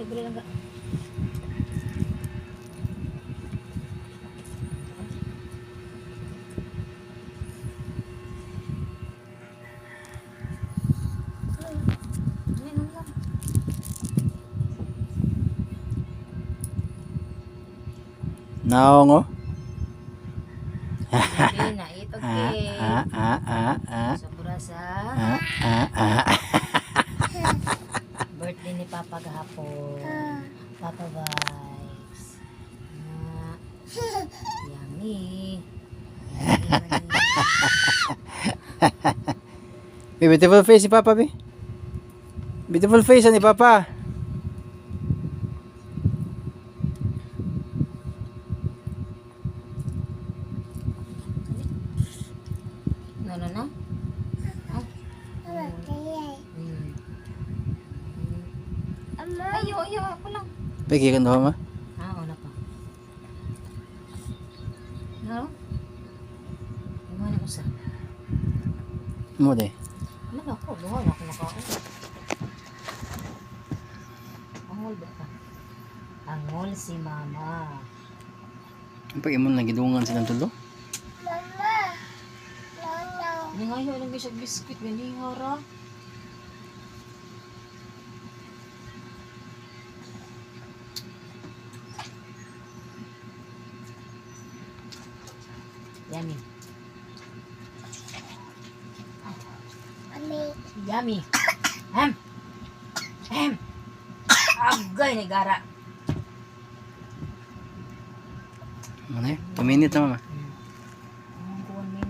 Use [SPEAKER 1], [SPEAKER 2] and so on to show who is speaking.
[SPEAKER 1] Libre lang ka.
[SPEAKER 2] Naong oh.
[SPEAKER 1] Hindi na ito cake. Sobra sa birthday ni Papa gahapon. Papa vibes. Yummy.
[SPEAKER 2] Beautiful face ni Papa, be. Beautiful face ni Papa.
[SPEAKER 1] No. Ayo, ako lang.
[SPEAKER 2] Pagi kan doon ma.
[SPEAKER 1] Una pa. No? Gimana ko sa?
[SPEAKER 2] Mo de.
[SPEAKER 1] Ano ako? Gawin ako nakaon. Angol ba ka? Angol si Mama.
[SPEAKER 2] Pag imo nang gidungan silang tulo.
[SPEAKER 1] Ini ngayon lang bisag biskuit gani hara. Yummy. Yummy. Agay ni gara.
[SPEAKER 2] Mana? 2 minutes na mama.